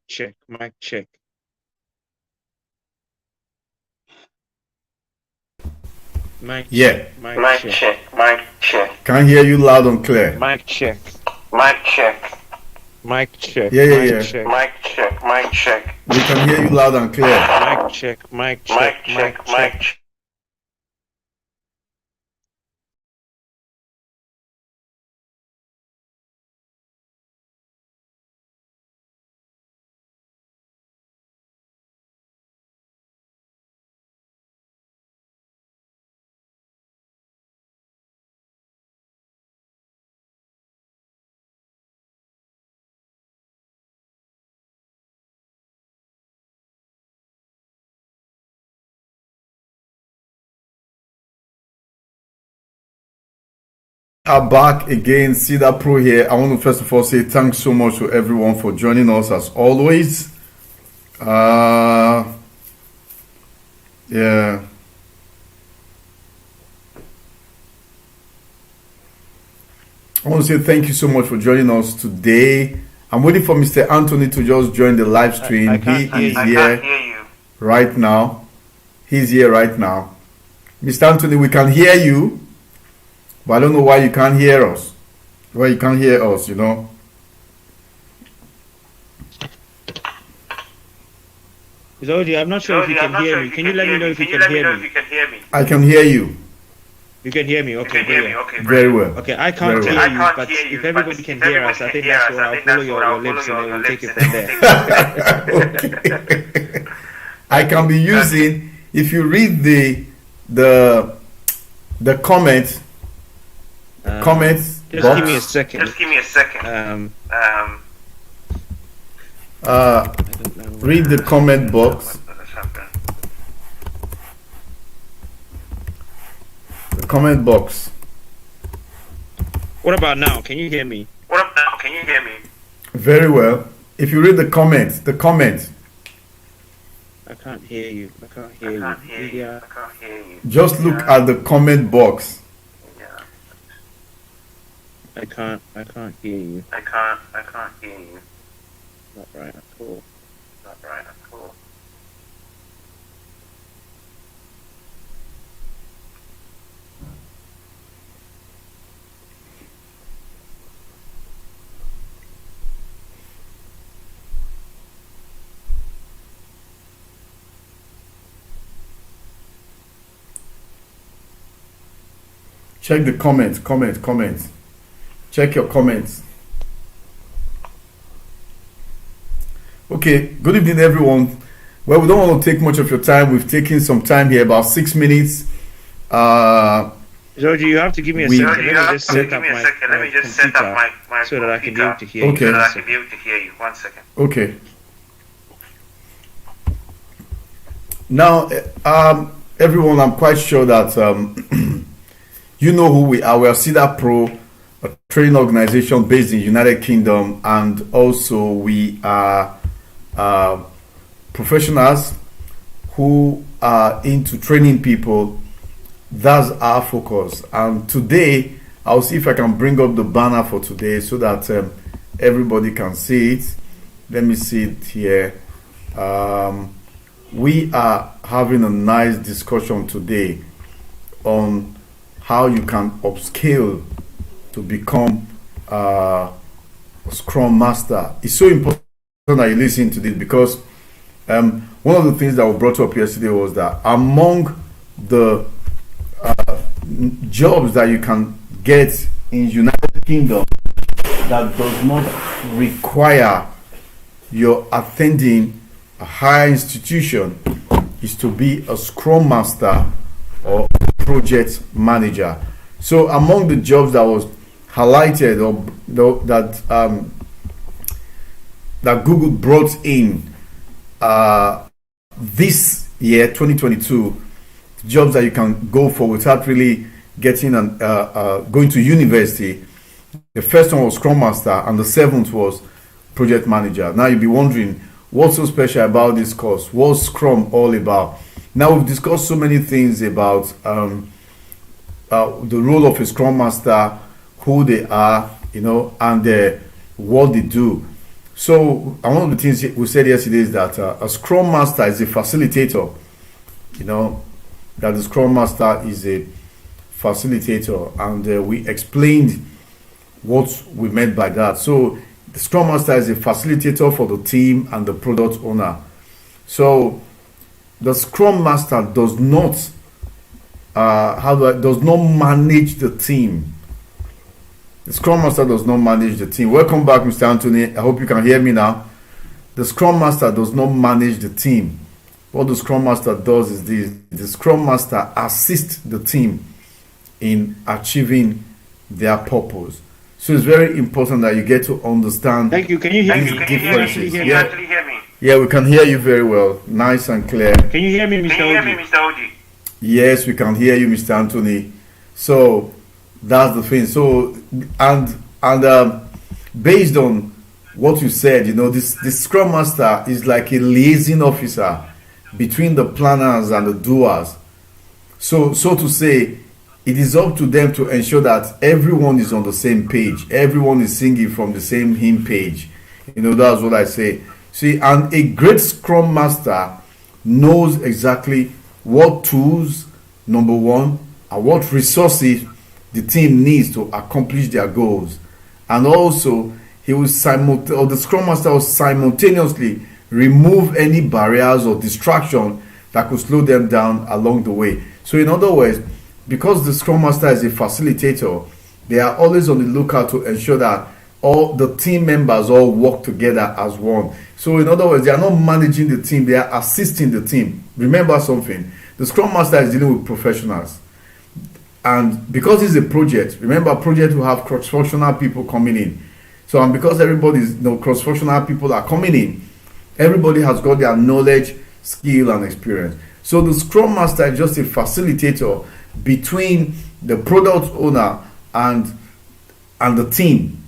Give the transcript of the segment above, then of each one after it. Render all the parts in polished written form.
check, mic check. Mic Yeah. check, mic Mic check. check, mic check, Can hear you loud and clear. Mic check, mic check, mic check, Yeah, mic yeah. check, mic check, mic check, We can hear you loud and clear. mic check, mic mic check, check, mic mic check. check. Are back again, Cedar Pro here. I want to first of all say thanks so much to everyone for joining us as always. Yeah. I want to say thank you so much for joining us today. I'm waiting for Mr. Anthony to just join the live stream. I can't hear He is you. I here can't hear you. right now. He's here right now. Mr. Anthony, we can hear you, but I don't know why you can't hear us. Why you can't hear us, you know? Zodi, I'm not sure if you I'm can not hear sure me. if Can you let me know if you can hear me? you can hear me? I can hear you You can hear me. You Okay, can hear me, brilliant. okay. very well. Okay, I can't Very hear well. you, I can't but hear you, if but everybody if can hear us, I everybody think can hear that's us, what I I'll think follow that's what your I'll lips and follow then your we'll take lips it and from there. Okay. I can be using, if you read the comment comments Just box, give me a second. Just give me a second. uh, I don't know. read the comment box. What's happened? The comment box. What about now? Can you hear me? What up now? Can you hear me? Very well. If you read the comment, I can't hear you. I can't hear I you. can't hear you. Yeah. I can't hear you. just look at the comment box. Yeah. I can't hear you. I can't hear you. Not right at all. Not right at all. Check the comments. Check your comments. Okay, good evening, everyone. Well, we don't want to take much of your time. We've taken some time here, about 6 minutes. Georgie, you have to give me a We- second. You Let me have just to set give up me a my, second. Let my me just set up computer my so that I can be able to hear Okay. you. so that I One can be able to hear you. 1 second. Okay. Now, everyone, I'm quite sure that you know who we are. We are Cedar Pro, a training organization based in United Kingdom, and also we are professionals who are into training people. That's our focus. And today, I'll see if I can bring up the banner for today so that everybody can see it. Let me see it here. We are having a nice discussion today on how you can upscale to become a Scrum Master. It's so important that you listen to this because one of the things that was brought up yesterday was that among the jobs that you can get in United Kingdom that does not require your attending a higher institution is to be a Scrum Master or project manager. So among the jobs that was highlighted or that Google brought in this year 2022, jobs that you can go for without really getting going to university. The first one was Scrum Master, and the seventh was Project Manager. Now you'll be wondering, what's so special about this course? What's Scrum all about? Now we've discussed so many things about the role of a Scrum Master, who they are, and what they do. So, and one of the things we said yesterday is that a Scrum Master is a facilitator. You know, that the Scrum Master is a facilitator, and we explained what we meant by that. So, the Scrum Master is a facilitator for the team and the product owner. So, the Scrum Master does not does not manage the team. The Scrum Master does not manage the team. Welcome back, Mr. Anthony. I hope you can hear me now. The Scrum Master does not manage the team. What the Scrum Master does is this: the Scrum Master assists the team in achieving their purpose. So it's very important that you get to understand. Thank you. Can you hear Thank me? you. Can differences. you Yeah. actually hear me? Yeah, we can hear you very well, nice and clear. Can you hear me, Mr. Can you hear me, Oji? Mr. Oji? Yes, we can hear you, Mr. Anthony. So that's the thing. So and based on what you said, you know, this Scrum Master is like a liaison officer between the planners and the doers. So to say, it is up to them to ensure that everyone is on the same page. Everyone is singing from the same hymn page. You know, that's what I say. See, and a great Scrum Master knows exactly what tools, number one, and what resources the team needs to accomplish their goals. And also, the Scrum Master will simultaneously remove any barriers or distraction that could slow them down along the way. So in other words, because the Scrum Master is a facilitator, they are always on the lookout to ensure that all the team members all work together as one. So in other words, they are not managing the team, they are assisting the team. Remember something, the Scrum Master is dealing with professionals. And because it's a project, remember, project will have cross-functional people coming in. So, and because everybody's, you know, cross-functional people are coming in, everybody has got their knowledge, skill, and experience. So the Scrum Master is just a facilitator between the product owner and the team.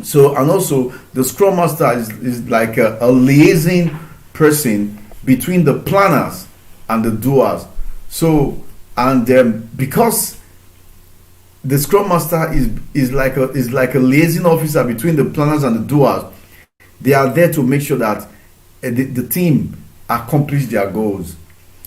So, and also the Scrum Master is like a liaison person between the planners and the doers. So, and because the Scrum Master is like a liaison officer between the planners and the doers, they are there to make sure that the team accomplish their goals.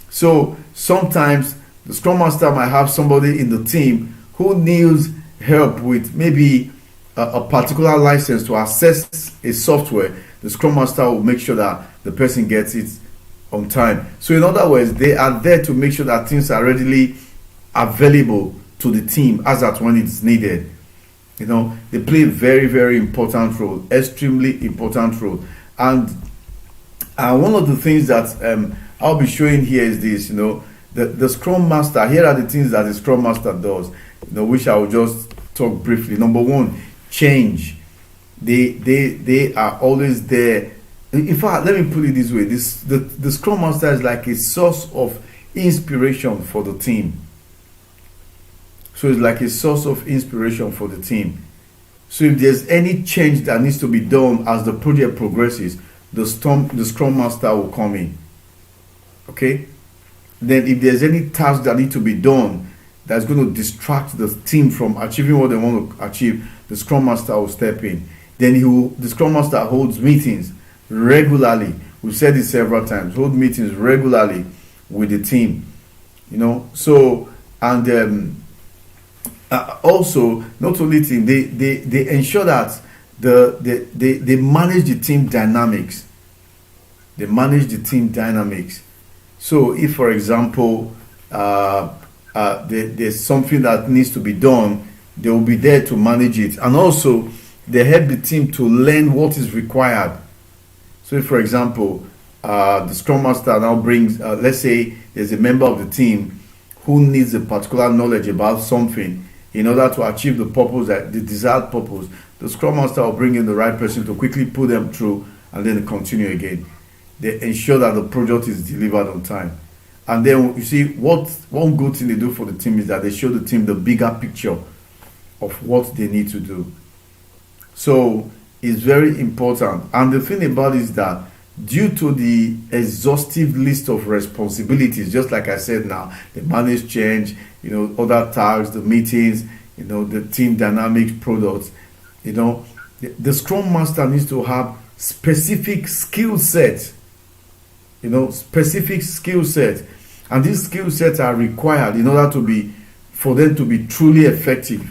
So sometimes the Scrum Master might have somebody in the team who needs help with maybe a particular license to access a software. The Scrum Master will make sure that the person gets it on time. So in other words, they are there to make sure that things are readily available to the team as at when it's needed. You know, they play a very, very important role, extremely important role. And one of the things that I'll be showing here is this, you know, the Scrum Master. Here are the things that the Scrum Master does, you know, which I will just talk briefly. Number one, change. They are always there. In fact, let me put it this way: the Scrum Master is like a source of inspiration for the team. So it's like a source of inspiration for the team. So if there's any change that needs to be done as the project progresses, the Scrum Master will come in. Okay? Then if there's any task that need to be done that's going to distract the team from achieving what they want to achieve, the Scrum Master will step in. Then the Scrum Master holds meetings regularly. We've said it several times. Hold meetings regularly with the team. You know, so, and also, not only team, they ensure that they manage the team dynamics. They manage the team dynamics. So if, for example, there's something that needs to be done, they will be there to manage it. And also, they help the team to learn what is required. So if, for example, the Scrum Master now brings, let's say there's a member of the team who needs a particular knowledge about something in order to achieve the purpose, the desired purpose, the Scrum Master will bring in the right person to quickly put them through and then continue again. They ensure that the project is delivered on time. And then you see, one good thing they do for the team is that they show the team the bigger picture of what they need to do. So it's very important. And the thing about it is that due to the exhaustive list of responsibilities, just like I said now, they manage change, you know, other tasks, the meetings, the team dynamics products, the Scrum Master needs to have specific skill set. Specific skill set, and these skill sets are required in order for them to be truly effective.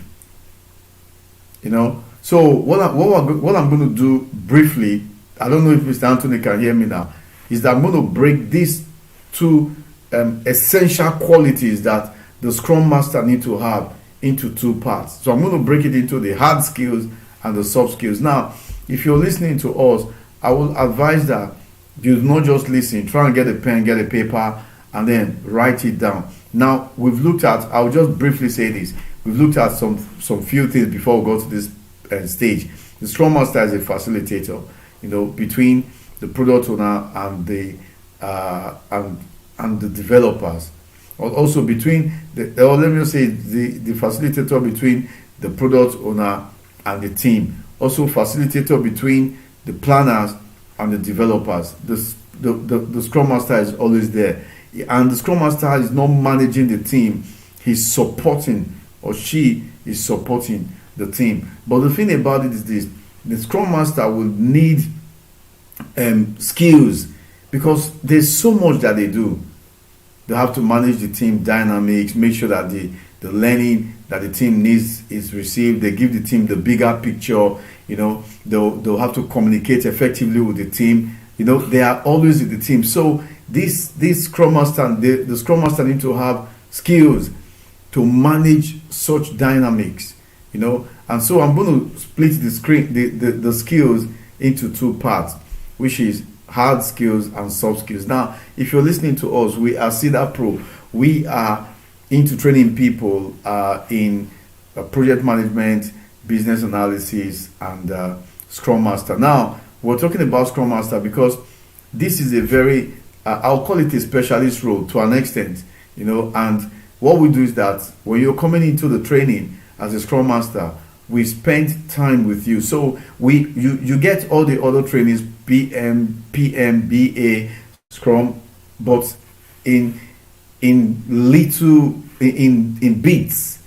So what I'm going to do briefly, I don't know if Mr. Anthony can hear me now, is that I'm going to break these two essential qualities that the Scrum Master need to have into two parts. So I'm going to break it into the hard skills and the soft skills. Now, if you're listening to us, I will advise that you do not just listen. Try and get a pen, get a paper, and then write it down. Now, I'll just briefly say this. We've looked at some few things before we go to this stage. The Scrum Master is a facilitator, between the product owner and the developers, or also between the facilitator between the product owner and the team. Also, facilitator between the planners and the developers. The Scrum Master is always there, and the Scrum Master is not managing the team. He's supporting, or she is supporting the team. But the thing about it is this: the Scrum Master will need skills, because there's so much that they do. They have to manage the team dynamics, make sure that the learning that the team needs is received. They give the team the bigger picture. They'll have to communicate effectively with the team. They are always with the team. So this Scrum Master, the Scrum Master need to have skills to manage such dynamics. And so I'm going to split the skills into two parts, which is hard skills and soft skills. Now, if you're listening to us, we are Cedar Pro. We are into training people in project management, business analysis, and Scrum Master. Now, we're talking about Scrum Master because this is a very, I'll call it a specialist role to an extent, and what we do is that when you're coming into the training as a Scrum Master, we spend time with you. So you get all the other trainings, PM, BA, Scrum, but in bits.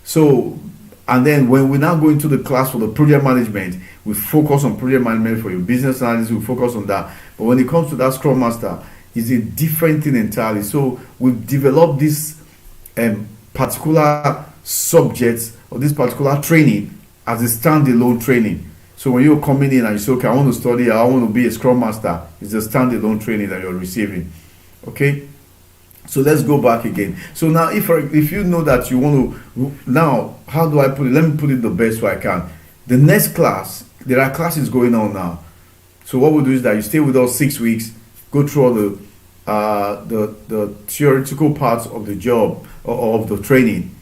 So, and then when we now go into the class for the project management, we focus on project management. For your business analysis, we focus on that. But when it comes to that Scrum Master, it's a different thing entirely. So we've developed this particular subject or this particular training as a standalone training. So when you're coming in and you say, okay, I want to study, I want to be a Scrum Master, it's a standalone training that you're receiving. Okay? So let's go back again. So now if you know that you want to, now how do I put it? Let me put it the best way I can. The next class, there are classes going on now. So what we'll do is that you stay with us 6 weeks, go through all the theoretical parts of the job or of the training.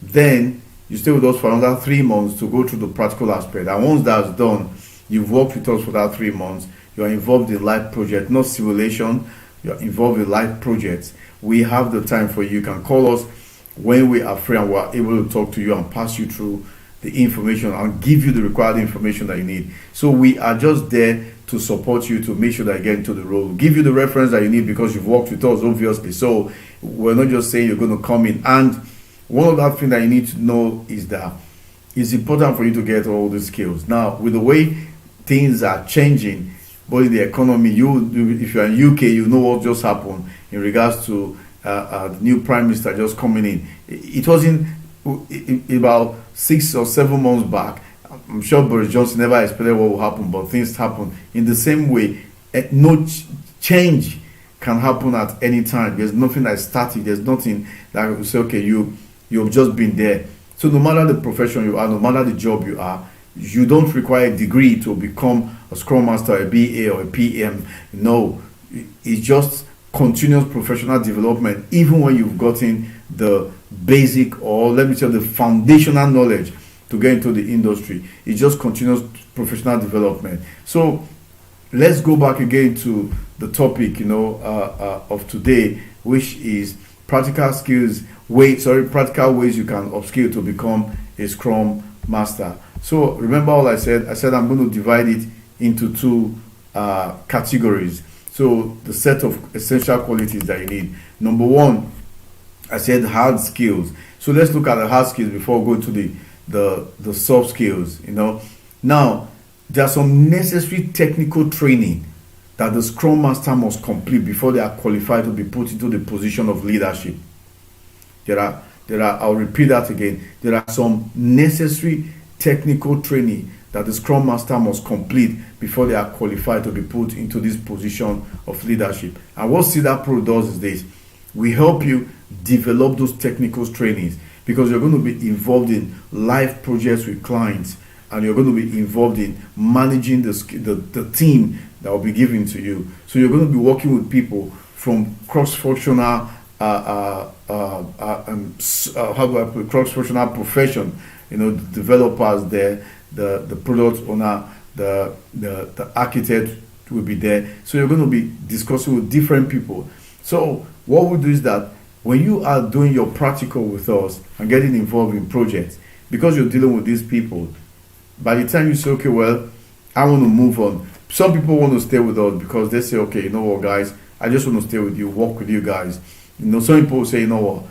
Then you stay with us for another 3 months to go through the practical aspect. And once that's done, you've worked with us for that 3 months. You are involved in live project, not simulation. You are involved in live projects. We have the time for you. You can call us when we are free and we are able to talk to you and pass you through the information and give you the required information that you need. So we are just there to support you, to make sure that you get into the role, give you the reference that you need because you've worked with us, obviously. So we're not just saying you're going to come in. And one of that thing that you need to know is that it's important for you to get all the skills. Now, with the way things are changing, both in the economy, if you're in UK, you know what just happened in regards to the new prime minister just coming in. It wasn't about 6 or 7 months back. I'm sure Boris Johnson never expected what will happen, but things happen. In the same way, no change can happen at any time. There's nothing that is static. There's nothing that will say, okay, you've just been there. So no matter the profession you are, no matter the job you are, you don't require a degree to become a Scrum Master, a BA, or a PM. No, it's just continuous professional development, even when you've gotten the basic, or let me say the foundational knowledge to get into the industry. It's just continuous professional development. So let's go back again to the topic, of today, which is practical practical ways you can upskill to become a Scrum Master. So remember all I said. I said I'm going to divide it into two categories. So the set of essential qualities that you need. Number one, I said hard skills. So let's look at the hard skills before we go to the soft skills. Now, there are some necessary technical training that the Scrum Master must complete before they are qualified to be put into the position of leadership. I'll repeat that again. There are some necessary technical training that the Scrum Master must complete before they are qualified to be put into this position of leadership. And what Cedar Pro does is this: we help you develop those technical trainings, because you're going to be involved in live projects with clients, and you're going to be involved in managing the team that will be given to you. So you're going to be working with people from cross-functional cross-functional profession, the developers there, the product owner, the architect will be there. So you're going to be discussing with different people. So what we do is that when you are doing your practical with us and getting involved in projects, because you're dealing with these people, by the time you say, okay, well, I want to move on. Some people want to stay with us because they say, okay, you know what, guys, I just want to stay with you, work with you guys. Some people say, you know what,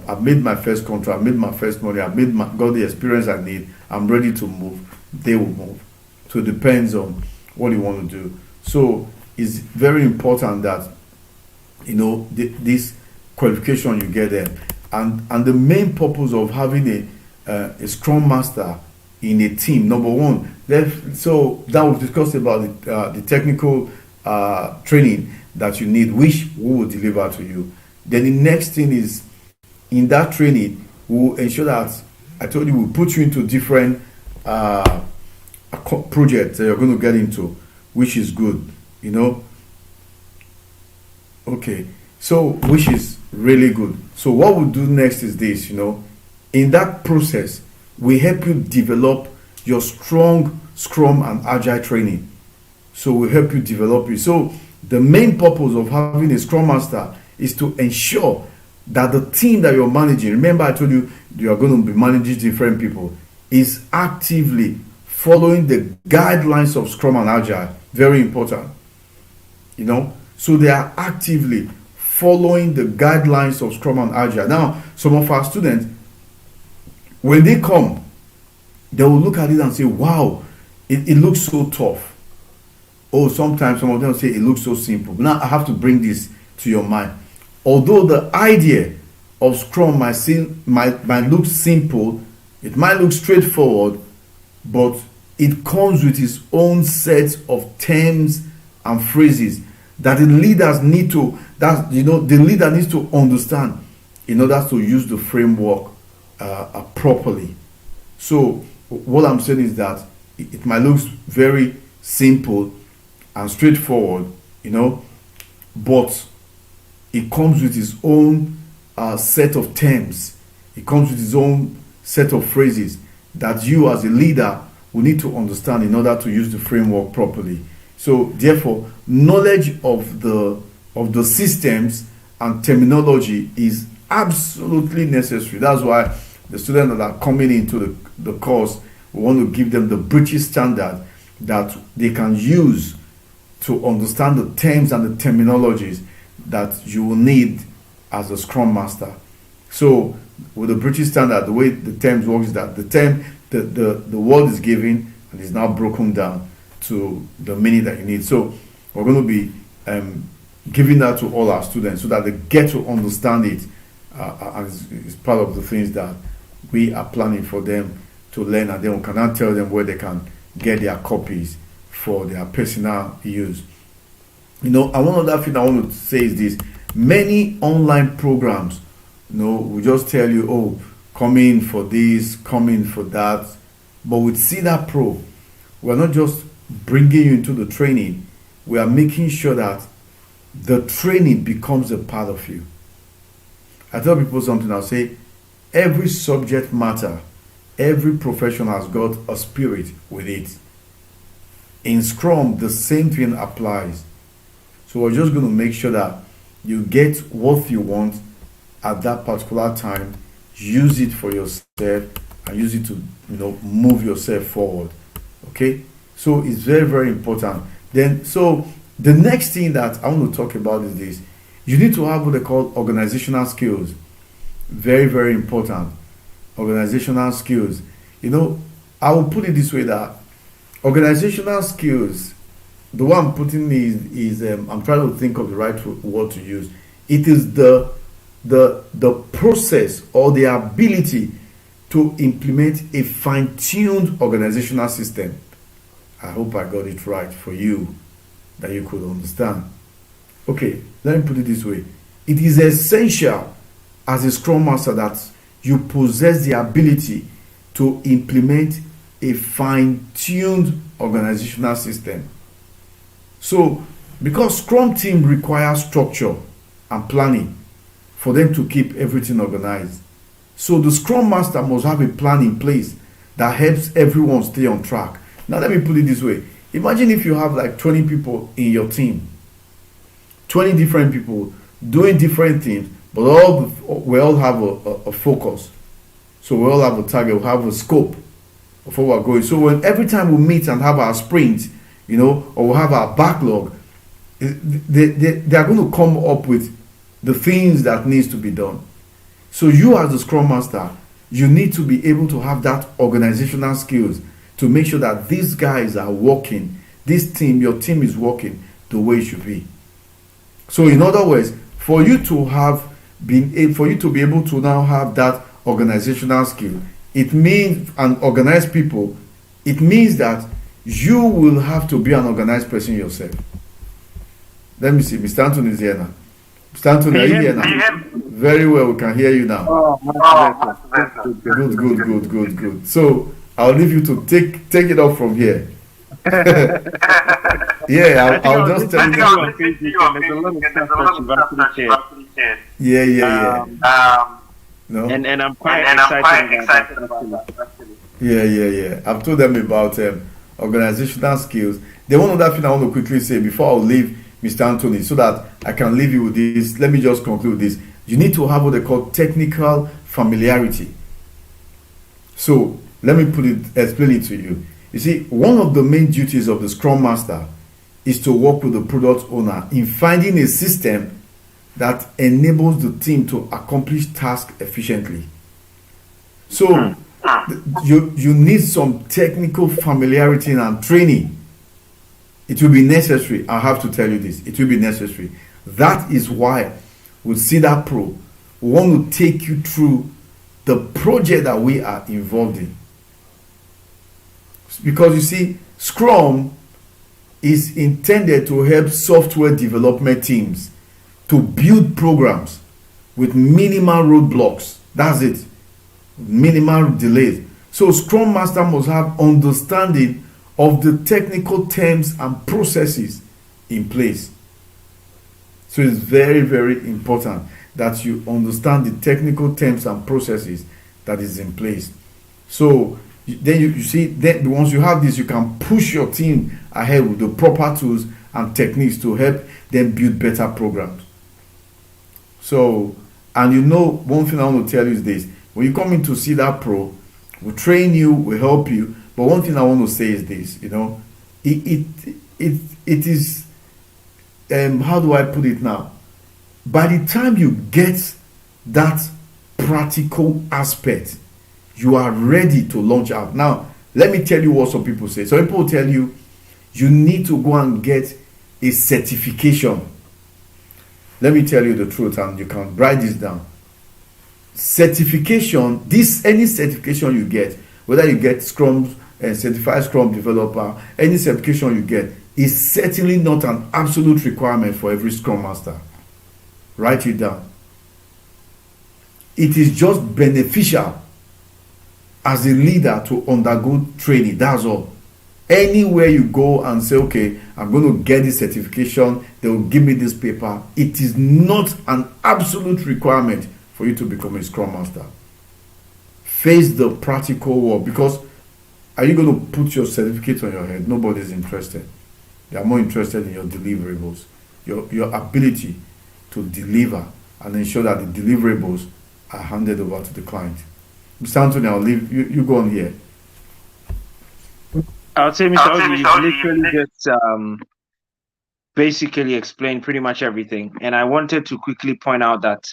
I've made my first contract, I've made my first money, got the experience I need, I'm ready to move. They will move. So it depends on what you want to do. So it's very important that, this qualification you get there. And the main purpose of having a Scrum Master in a team, number one, so that was discussed about the technical training that you need, which we will deliver to you. Then the next thing is, in that training, we will ensure that, I told you, we'll put you into different projects that you're going to get into, which is good, Okay, so which is really good. So what we'll do next is this, in that process, we help you develop your strong Scrum and Agile training. So we help you develop it. So the main purpose of having a Scrum Master is to ensure that the team that you're managing, remember I told you are going to be managing different people, is actively following the guidelines of Scrum and Agile. Very important. So they are actively following the guidelines of Scrum and Agile. Now, some of our students, when they come, they will look at it and say, wow, it looks so tough. Or sometimes some of them say it looks so simple. Now I have to bring this to your mind. Although the idea of Scrum might look simple, it might look straightforward, but it comes with its own set of terms and phrases that the leaders need to, the leader needs to understand in order to use the framework properly. So what I'm saying is that it might look very simple and straightforward, but it comes with its own set of terms. It comes with its own set of phrases that you as a leader will need to understand in order to use the framework properly. So therefore, knowledge of the systems and terminology is absolutely necessary. That's why the students that are coming into the course, we want to give them the British standard that they can use to understand the terms and the terminologies that you will need as a Scrum Master. So with the British standard, the way the terms work is that the word is given and is now broken down to the meaning that you need. So we're going to be giving that to all our students so that they get to understand it, and it's part of the things that we are planning for them to learn, and then we can now tell them where they can get their copies for their personal use. And one other thing I want to say is this: many online programs, we just tell you, oh, come in for this, come in for that. But with Cedar Pro, we're not just bringing you into the training, we are making sure that the training becomes a part of you. I tell people something, I'll say, every subject matter, every profession has got a spirit with it. In Scrum, the same thing applies. So we're just going to make sure that you get what you want at that particular time, use it for yourself, and use it to move yourself forward. Okay? So it's very, very important. Then, so the next thing that I want to talk about is this: you need to have what they call organizational skills. Very, very important. Organizational skills. I will put it this way, that Organizational skills, the one I'm putting is I'm trying to think of the right word to use. It is the process or the ability to implement a fine-tuned organizational system. I hope I got it right for you, that you could understand. Okay, let me put it this way. It is essential as a Scrum Master that you possess the ability to implement a fine-tuned organizational system. So, because Scrum team requires structure and planning for them to keep everything organized. So the Scrum Master must have a plan in place that helps everyone stay on track. Now let me put it this way. Imagine if you have like 20 people in your team, 20 different people doing different things, but we all have a focus. So we all have a target, we have a scope of what we're going. So when every time we meet and have our sprint, or we have our backlog, they are going to come up with the things that needs to be done. So you as the Scrum Master, you need to be able to have that organizational skills to make sure that these guys are working, this team, your team is working the way it should be. So in other words, for you to be able to now have that organizational skill, it means, and organized people, it means that you will have to be an organized person yourself. Let me see, Mr. Anthony is here now. Mr. Anthony, are you here now? Very well, we can hear you now. Good. So I'll leave you to take it off from here. Yeah, I'll just tell you. Yeah. No? And I'm quite excited about that. Yeah. I've told them about organizational skills. The one other thing I want to quickly say before I'll leave Mr. Anthony, so that I can leave you with this. Let me just conclude this. You need to have what they call technical familiarity. So let me explain it to you. You see, one of the main duties of the Scrum Master is to work with the product owner in finding a system that enables the team to accomplish tasks efficiently. So you need some technical familiarity and training. It will be necessary. I have to tell you this. It will be necessary. That is why with Cedar Pro, we want to take you through the project that we are involved in. Because you see, Scrum is intended to help software development teams to build programs with minimal roadblocks. That's it. Minimal delays. So Scrum Master must have understanding of the technical terms and processes in place. So it's very, very important that you understand the technical terms and processes that is in place. So then you see, then once you have this, you can push your team ahead with the proper tools and techniques to help them build better programs. So, and one thing I want to tell you is this: when you come into Cedar Pro, we train you, we help you. But one thing I want to say is this: it is how do I put it now? By the time you get that practical aspect, you are ready to launch out. Now, let me tell you what some people say. Some people tell you need to go and get a certification. Let me tell you the truth, and you can write this down. Certification, any certification you get, whether you get Scrum, certified Scrum developer, any certification you get, is certainly not an absolute requirement for every Scrum Master. Write it down. It is just beneficial as a leader to undergo training. That's all. Anywhere you go and say, okay, I'm going to get this certification, they will give me this paper. It is not an absolute requirement for you to become a Scrum Master. Face the practical world, because are you going to put your certificate on your head? Nobody's interested. They are more interested in your deliverables, your ability to deliver and ensure that the deliverables are handed over to the client. Mr. Anthony, I'll leave you go on here. I would say, Mr. Oji, you literally just basically explained pretty much everything. And I wanted to quickly point out that,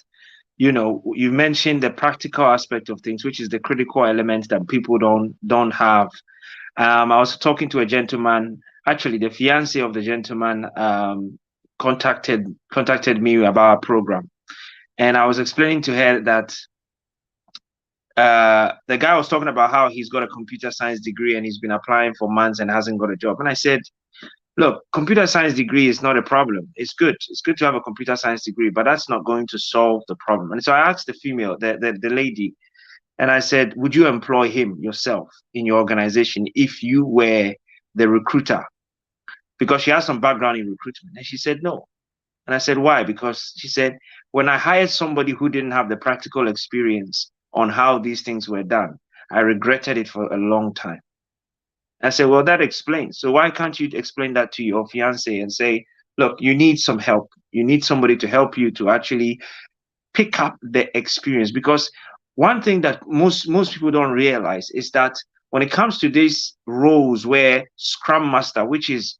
you mentioned the practical aspect of things, which is the critical element that people don't have. I was talking to a gentleman. Actually, the fiance of the gentleman contacted me about a program, and I was explaining to her that the guy was talking about how he's got a computer science degree and he's been applying for months and hasn't got a job. And I said, look, computer science degree is not a problem. It's good. It's good to have a computer science degree, but that's not going to solve the problem. And so I asked the female, the lady, and I said, would you employ him yourself in your organization if you were the recruiter? Because she has some background in recruitment. And she said, no. And I said, why? Because she said, when I hired somebody who didn't have the practical experience on how these things were done, I regretted it for a long time. I said, well, that explains. So why can't you explain that to your fiance and say, look, you need some help. You need somebody to help you to actually pick up the experience. Because one thing that most people don't realize is that when it comes to these roles where Scrum Master, which is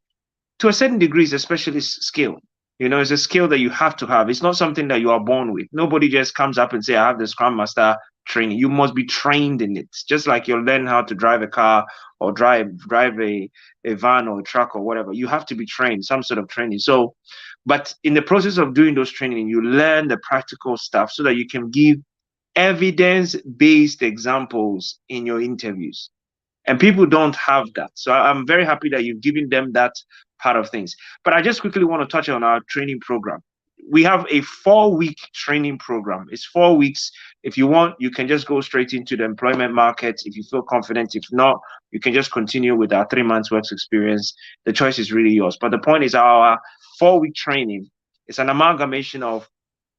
to a certain degree is a specialist skill. It's a skill that you have to have. It's not something that you are born with. Nobody just comes up and say, I have the Scrum Master training. You must be trained in it. Just like you'll learn how to drive a car or drive a van or a truck or whatever. You have to be trained, some sort of training. So, but in the process of doing those training, you learn the practical stuff so that you can give evidence-based examples in your interviews. And people don't have that. So I'm very happy that you've given them that part of things. But I just quickly want to touch on our training program. We have a 4-week training program. It's 4 weeks. If you want, you can just go straight into the employment market if you feel confident. If not, you can just continue with our 3 months work experience. The choice is really yours. But the point is our 4-week training is an amalgamation of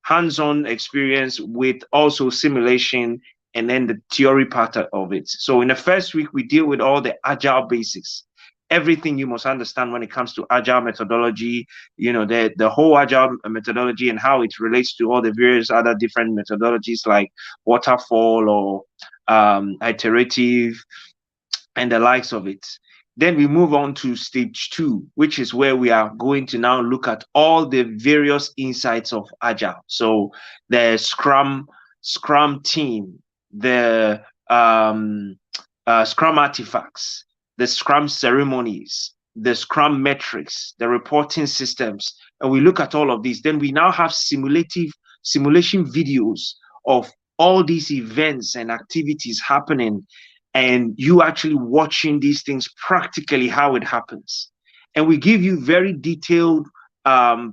hands-on experience with also simulation and then the theory part of it. So in the first week, we deal with all the agile basics, everything you must understand when it comes to agile methodology, the whole agile methodology and how it relates to all the various other different methodologies like waterfall or iterative and the likes of it. Then we move on to stage 2, which is where we are going to now look at all the various insights of agile. So the Scrum team, the Scrum artifacts, the Scrum ceremonies, the Scrum metrics, the reporting systems, and we look at all of these. Then we now have simulation videos of all these events and activities happening, and you actually watching these things practically how it happens. And we give you very detailed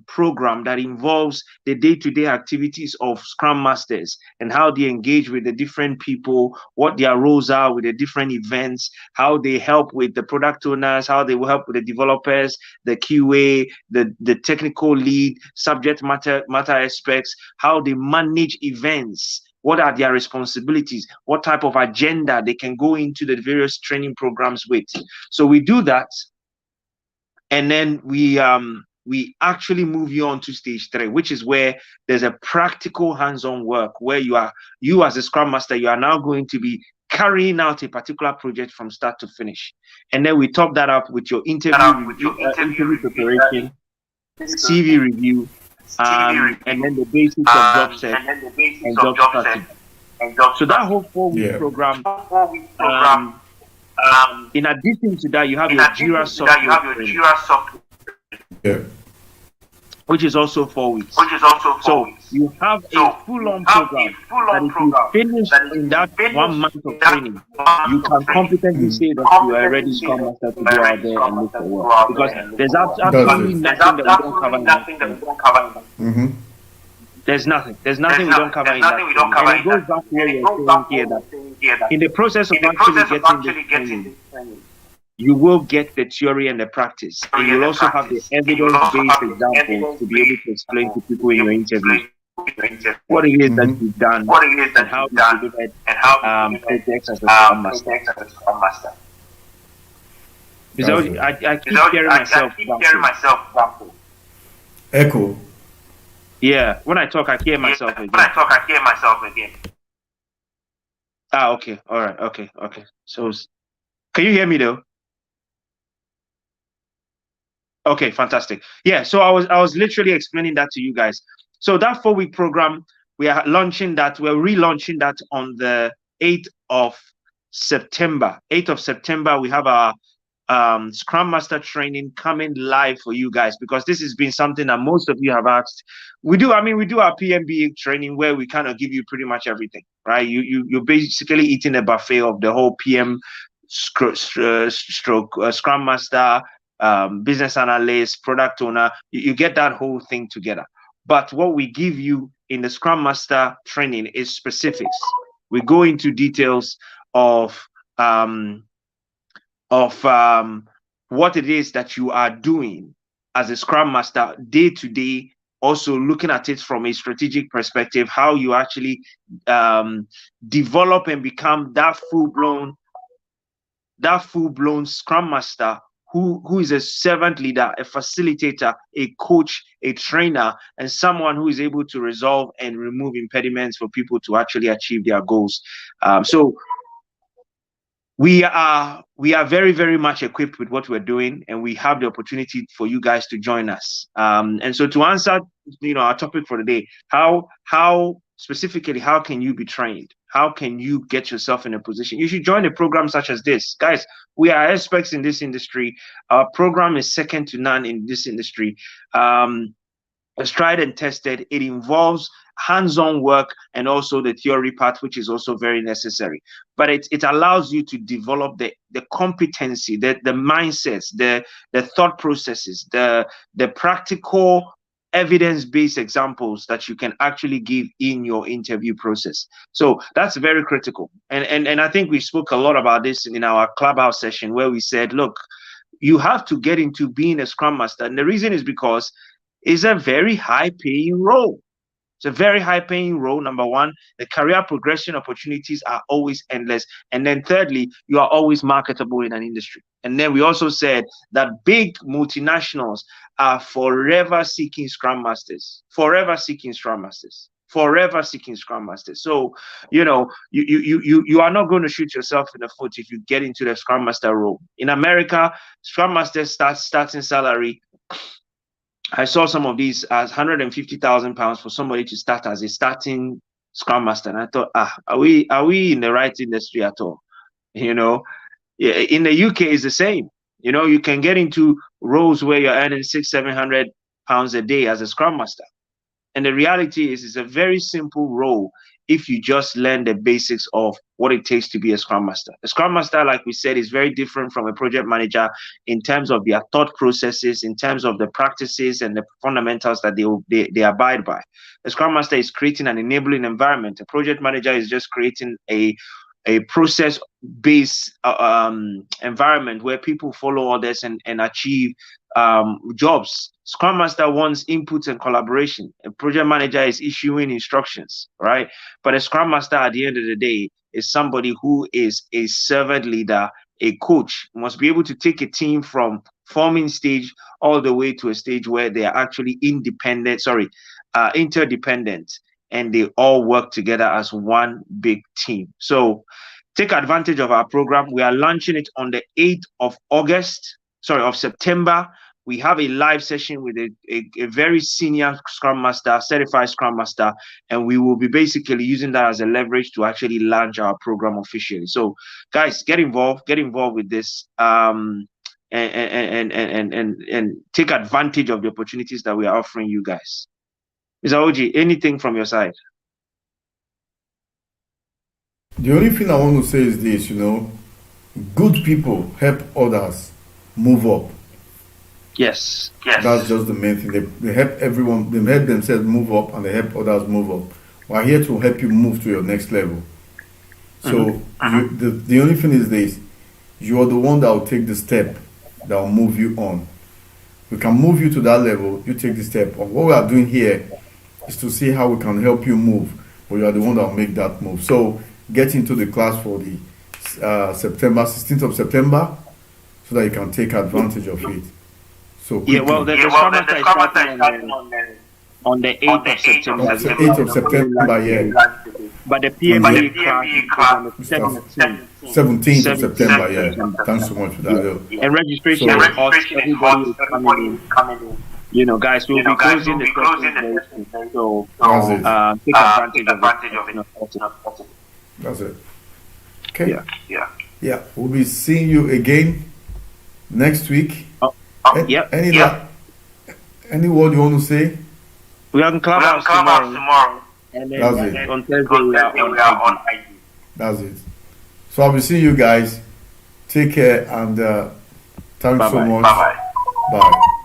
program that involves the day-to-day activities of Scrum Masters and how they engage with the different people, what their roles are with the different events, how they help with the product owners, how they will help with the developers, the QA, the technical lead, subject matter experts, how they manage events. What are their responsibilities? What type of agenda they can go into the various training programs with? So we do that, and then we actually move you on to stage 3, which is where there's a practical hands-on work where you as a Scrum Master, you are now going to be carrying out a particular project from start to finish. And then we top that up with your interview preparation, CV review, and then the basics of job set and job strategy. So that whole 4-week program, in addition to that, you have your Jira software. Yeah. Which is also 4 weeks. So you have a full-on program that if you finish in that 1 month of training, you can competently say that you are ready to come Master to go out there and look for work. Because there's absolutely nothing that we don't cover in that. There's nothing we don't cover in that. And it goes back to where you're saying here that in the process of actually getting this training, you will get the theory and the practice, and you'll also have the evidence-based examples to be able to explain to people in your interview what it is that you've done and how you delivered projects as a Scrum Master. Because I keep hearing myself. Echo. Yeah, when I talk, I hear myself again. Okay, all right, okay. So, can you hear me though? Okay, fantastic. Yeah, so I was literally explaining that to you guys. So that 4-week program, we are launching that. We're relaunching that on the 8th of September, 8th of September, we have our Scrum Master training coming live for you guys, because this has been something that most of you have asked. We do our PMBA training where we kind of give you pretty much everything, right? You're basically eating a buffet of the whole PM Scrum Master, business analyst, product owner. You get that whole thing together. But what we give you in the Scrum Master training is specifics. We go into details of what it is that you are doing as a Scrum Master day to day, also looking at it from a strategic perspective, how you actually develop and become that full-blown Scrum Master who is a servant leader, a facilitator, a coach, a trainer, and someone who is able to resolve and remove impediments for people to actually achieve their goals. So we are very, very much equipped with what we're doing, and we have the opportunity for you guys to join us. And so to answer, our topic for today, how specifically, how can you be trained? How can you get yourself in a position? You should join a program such as this. Guys, we are experts in this industry. Our program is second to none in this industry. It's tried and tested. It involves hands-on work and also the theory part, which is also very necessary. But it allows you to develop the competency, the mindsets, the thought processes, the practical evidence-based examples that you can actually give in your interview process. So that's very critical. And I think we spoke a lot about this in our Clubhouse session, where we said, look, you have to get into being a Scrum Master. And the reason is because it's a very high-paying role. It's a very high-paying role, number one. The career progression opportunities are always endless. And then thirdly, you are always marketable in an industry. And then we also said that big multinationals are forever seeking Scrum Masters, forever seeking Scrum Masters, forever seeking Scrum Masters. So, you are not going to shoot yourself in the foot if you get into the Scrum Master role. In America, Scrum Master starting salary, I saw some of these as £150,000 for somebody to start as a starting Scrum Master. And I thought, are we in the right industry at all? In the UK it's the same. You can get into roles where you're earning £600-700 a day as a Scrum Master. And the reality is, it's a very simple role if you just learn the basics of what it takes to be a Scrum Master. A Scrum Master, like we said, is very different from a project manager in terms of their thought processes, in terms of the practices and the fundamentals that they abide by. A Scrum Master is creating an enabling environment. A project manager is just creating a process-based environment where people follow orders and achieve jobs. Scrum Master wants input and collaboration. A project manager is issuing instructions, right? But a Scrum Master, at the end of the day, is somebody who is a servant leader, a coach, must be able to take a team from forming stage all the way to a stage where they are actually interdependent, and they all work together as one big team. So take advantage of our program. We are launching it on the 8th of September. We have a live session with a very senior Scrum Master, certified Scrum Master, and we will be basically using that as a leverage to actually launch our program officially. So guys, get involved with this, and take advantage of the opportunities that we are offering you guys. Mr. Oji, anything from your side? The only thing I want to say is this, good people help others move up. Yes. That's just the main thing. They help everyone, they help themselves move up, and they help others move up. We're here to help you move to your next level. So the only thing is this: you are the one that will take the step that will move you on. We can move you to that level. You take the step. What we are doing here is to see how we can help you move, but you are the one that will make that move. So get into the class for the 16th of September, so that you can take advantage of it. So the Scrum Master is starting on the 8th of September. 8th of September, yeah. But the PMBA class is on the 17th of September, yeah. Thanks so much for that. And registration is hot. Everybody is coming in. Guys, we'll be closing the session. So take advantage of it. That's it. Okay. Yeah. Yeah. Yeah. We'll be seeing you again next week. Oh, yep. Any word you want to say? We are in We have Clubhouse Clubhouse tomorrow. and That's then it. on Thursday we are on IG. IG. That's it. So I'll be seeing you guys. Take care and thanks so Bye-bye. much. Bye bye. Bye.